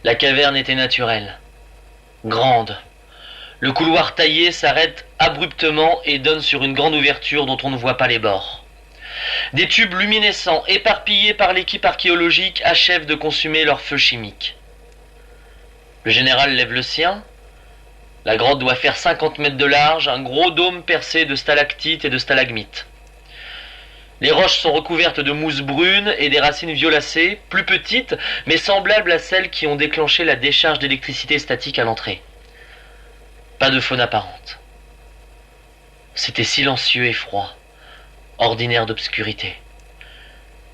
La caverne était naturelle, grande. Le couloir taillé s'arrête abruptement et donne sur une grande ouverture dont on ne voit pas les bords. Des tubes luminescents éparpillés par l'équipe archéologique achèvent de consumer leur feu chimique. Le général lève le sien. La grotte doit faire 50 mètres de large, un gros dôme percé de stalactites et de stalagmites. Les roches sont recouvertes de mousse brune et des racines violacées, plus petites, mais semblables à celles qui ont déclenché la décharge d'électricité statique à l'entrée. Pas de faune apparente. C'était silencieux et froid, ordinaire d'obscurité.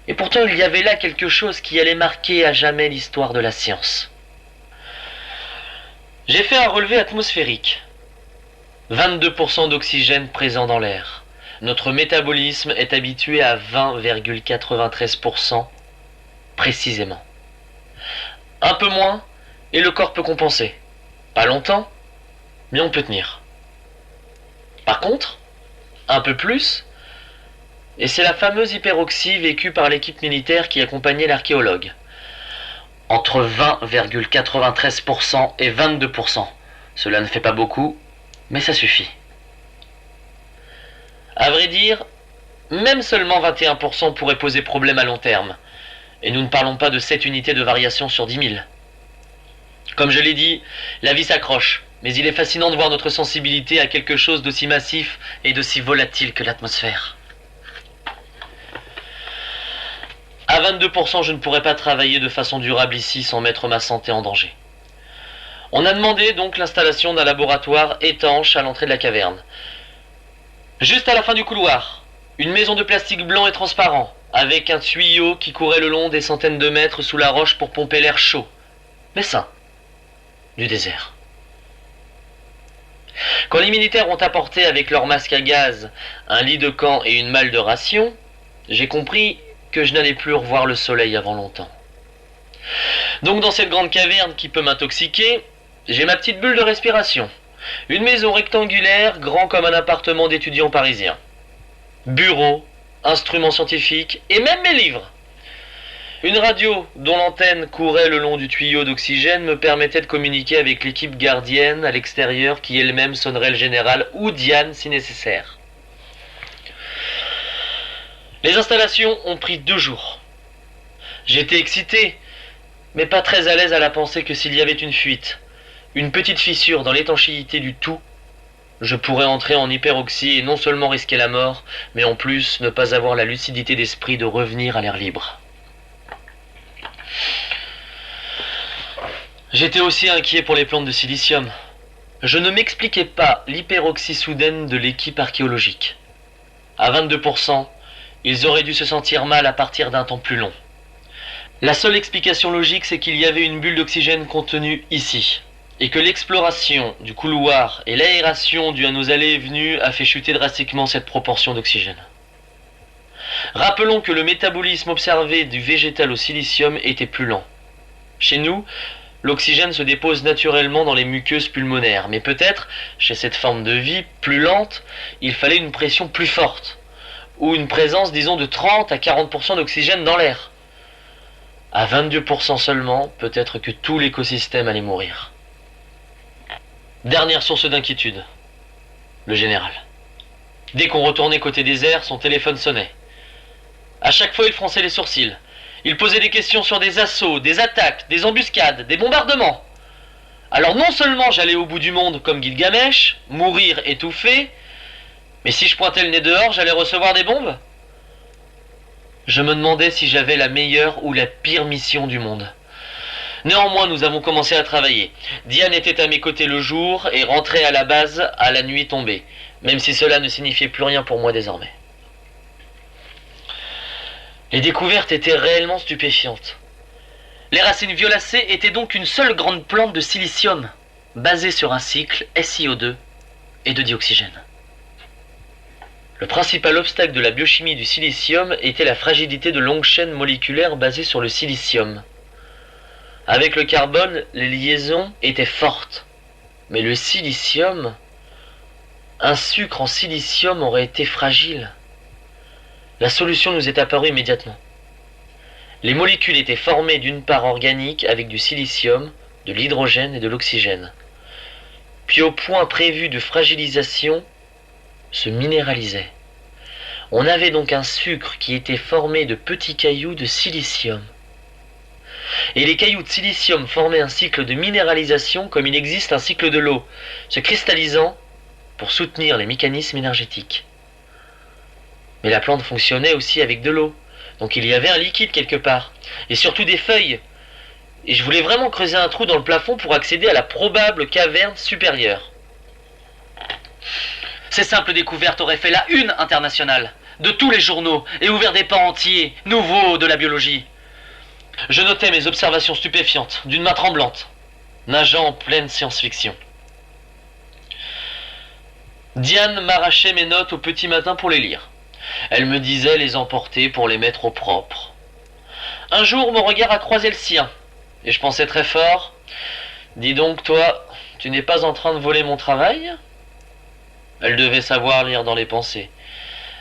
Et pourtant il y avait là quelque chose qui allait marquer à jamais l'histoire de la science. J'ai fait un relevé atmosphérique. 22% d'oxygène présent dans l'air. Notre métabolisme est habitué à 20,93% précisément. Un peu moins et le corps peut compenser. Pas longtemps, mais on peut tenir. Par contre, un peu plus, et c'est la fameuse hyperoxie vécue par l'équipe militaire qui accompagnait l'archéologue. Entre 20,93% et 22%. Cela ne fait pas beaucoup, mais ça suffit. À vrai dire, même seulement 21% pourrait poser problème à long terme. Et nous ne parlons pas de 7 unités de variation sur 10 000. Comme je l'ai dit, la vie s'accroche, mais il est fascinant de voir notre sensibilité à quelque chose d'aussi massif et d'aussi volatile que l'atmosphère. À 22%, je ne pourrais pas travailler de façon durable ici sans mettre ma santé en danger. On a demandé donc l'installation d'un laboratoire étanche à l'entrée de la caverne. Juste à la fin du couloir, une maison de plastique blanc et transparent, avec un tuyau qui courait le long des centaines de mètres sous la roche pour pomper l'air chaud, mais sain, du désert. Quand les militaires ont apporté avec leur masque à gaz un lit de camp et une malle de ration, j'ai compris que je n'allais plus revoir le soleil avant longtemps. Donc dans cette grande caverne qui peut m'intoxiquer, j'ai ma petite bulle de respiration. Une maison rectangulaire, grand comme un appartement d'étudiant parisien. Bureau, instruments scientifiques et même mes livres. Une radio dont l'antenne courait le long du tuyau d'oxygène me permettait de communiquer avec l'équipe gardienne à l'extérieur qui elle-même sonnerait le général ou Diane si nécessaire. Les installations ont pris 2 jours. J'étais excité, mais pas très à l'aise à la pensée que s'il y avait une fuite, une petite fissure dans l'étanchéité du tout, je pourrais entrer en hyperoxie et non seulement risquer la mort, mais en plus ne pas avoir la lucidité d'esprit de revenir à l'air libre. J'étais aussi inquiet pour les plantes de silicium. Je ne m'expliquais pas l'hyperoxie soudaine de l'équipe archéologique. À 22%, ils auraient dû se sentir mal à partir d'un temps plus long. La seule explication logique, c'est qu'il y avait une bulle d'oxygène contenue ici, et que l'exploration du couloir et l'aération due à nos allées et venues a fait chuter drastiquement cette proportion d'oxygène. Rappelons que le métabolisme observé du végétal au silicium était plus lent. Chez nous, l'oxygène se dépose naturellement dans les muqueuses pulmonaires, mais peut-être, chez cette forme de vie plus lente, il fallait une pression plus forte, ou une présence, disons, de 30 à 40% d'oxygène dans l'air. À 22% seulement, peut-être que tout l'écosystème allait mourir. Dernière source d'inquiétude, le général. Dès qu'on retournait côté désert, son téléphone sonnait. À chaque fois, il fronçait les sourcils. Il posait des questions sur des assauts, des attaques, des embuscades, des bombardements. Alors non seulement j'allais au bout du monde comme Gilgamesh, mourir étouffé, mais si je pointais le nez dehors, j'allais recevoir des bombes. Je me demandais si j'avais la meilleure ou la pire mission du monde. Néanmoins, nous avons commencé à travailler. Diane était à mes côtés le jour et rentrait à la base à la nuit tombée, même si cela ne signifiait plus rien pour moi désormais. Les découvertes étaient réellement stupéfiantes. Les racines violacées étaient donc une seule grande plante de silicium, basée sur un cycle SiO2 et de dioxygène. Le principal obstacle de la biochimie du silicium était la fragilité de longues chaînes moléculaires basées sur le silicium. Avec le carbone, les liaisons étaient fortes, mais le silicium, un sucre en silicium aurait été fragile. La solution nous est apparue immédiatement. Les molécules étaient formées d'une part organique avec du silicium, de l'hydrogène et de l'oxygène. Puis au point prévu de fragilisation, se minéralisait. On avait donc un sucre qui était formé de petits cailloux de silicium. Et les cailloux de silicium formaient un cycle de minéralisation comme il existe un cycle de l'eau, se cristallisant pour soutenir les mécanismes énergétiques. Mais la plante fonctionnait aussi avec de l'eau, donc il y avait un liquide quelque part, et surtout des feuilles. Et je voulais vraiment creuser un trou dans le plafond pour accéder à la probable caverne supérieure. Ces simples découvertes auraient fait la une internationale de tous les journaux et ouvert des pans entiers, nouveaux de la biologie. Je notais mes observations stupéfiantes, d'une main tremblante, nageant en pleine science-fiction. Diane m'arrachait mes notes au petit matin pour les lire. Elle me disait les emporter pour les mettre au propre. Un jour, mon regard a croisé le sien, et je pensais très fort, « Dis donc, toi, tu n'es pas en train de voler mon travail ?» Elle devait savoir lire dans les pensées.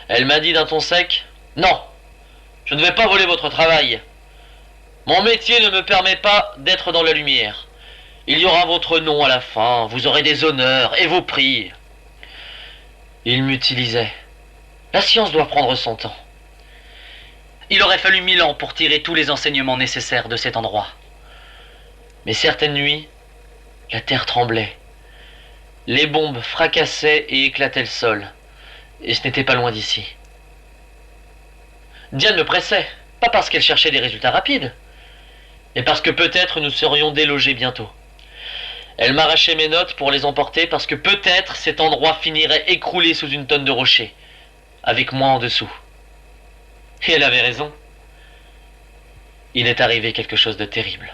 Elle m'a dit d'un ton sec, « Non, je ne vais pas voler votre travail. Mon métier ne me permet pas d'être dans la lumière. Il y aura votre nom à la fin, vous aurez des honneurs et vos prix. » Il m'utilisait. La science doit prendre son temps. Il aurait fallu 1000 ans pour tirer tous les enseignements nécessaires de cet endroit. Mais certaines nuits, la terre tremblait. Les bombes fracassaient et éclataient le sol. Et ce n'était pas loin d'ici. Diane me pressait, pas parce qu'elle cherchait des résultats rapides, mais parce que peut-être nous serions délogés bientôt. Elle m'arrachait mes notes pour les emporter parce que peut-être cet endroit finirait écroulé sous une tonne de rochers, avec moi en dessous. Et elle avait raison. Il est arrivé quelque chose de terrible.